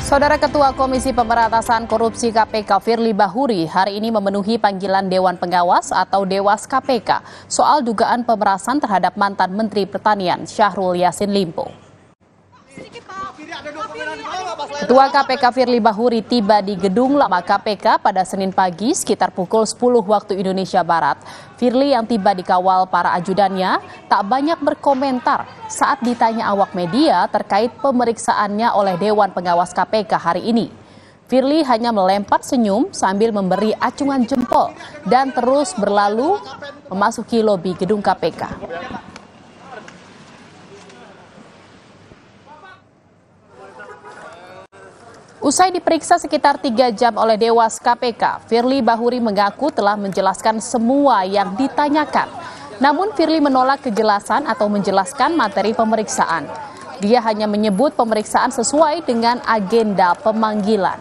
Saudara Ketua Komisi Pemberantasan Korupsi KPK Firly Bahuri hari ini memenuhi panggilan Dewan Pengawas atau Dewas KPK soal dugaan pemerasan terhadap mantan Menteri Pertanian Syahrul Yassin Limpo. Ketua KPK Firly Bahuri tiba di Gedung Lama KPK pada Senin pagi sekitar pukul 10 waktu Indonesia Barat. Firly yang tiba dikawal para ajudannya tak banyak berkomentar saat ditanya awak media terkait pemeriksaannya oleh Dewan Pengawas KPK hari ini. Firly hanya melempar senyum sambil memberi acungan jempol dan terus berlalu memasuki lobi gedung KPK. Usai diperiksa sekitar 3 jam oleh Dewas KPK, Firly Bahuri mengaku telah menjelaskan semua yang ditanyakan. Namun Firly menolak kejelasan atau menjelaskan materi pemeriksaan. Dia hanya menyebut pemeriksaan sesuai dengan agenda pemanggilan.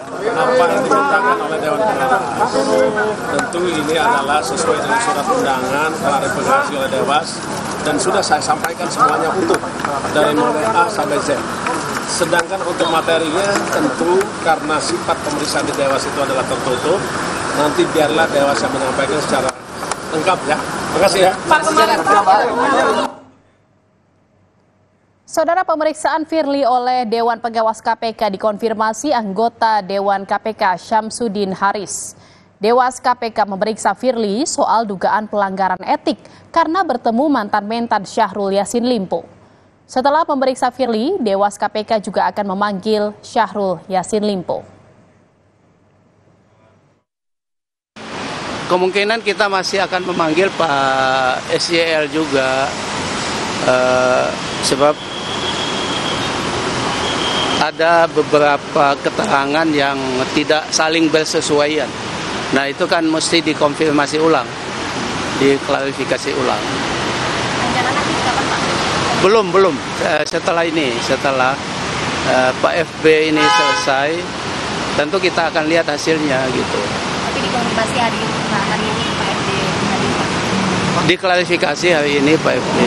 Apa yang dimintakan oleh Dewan Pengawas tentu ini adalah sesuai dengan surat undangan klarifikasi oleh Dewas dan sudah saya sampaikan semuanya utuh dari mulai A sampai Z. Sedangkan untuk materinya tentu karena sifat pemeriksaan di Dewas itu adalah tertutup, nanti biarlah Dewas yang menyampaikan secara lengkap ya. Terima kasih ya. Saudara, pemeriksaan Firly oleh Dewan Pengawas KPK dikonfirmasi anggota Dewan KPK Syamsuddin Haris. Dewas KPK memeriksa Firly soal dugaan pelanggaran etik karena bertemu mantan Mentan Syahrul Yassin Limpo. Setelah memeriksa Firly, Dewas KPK juga akan memanggil Syahrul Yassin Limpo. Kemungkinan kita masih akan memanggil Pak SYL juga, sebab ada beberapa keterangan yang tidak saling bersesuaian. Nah, itu kan mesti dikonfirmasi ulang, diklarifikasi ulang. Belum. Setelah Pak FB ini selesai, tentu kita akan lihat hasilnya gitu. Tapi dikonfirmasi hari ini Pak FB hadir. Diklarifikasi hari ini Pak FB.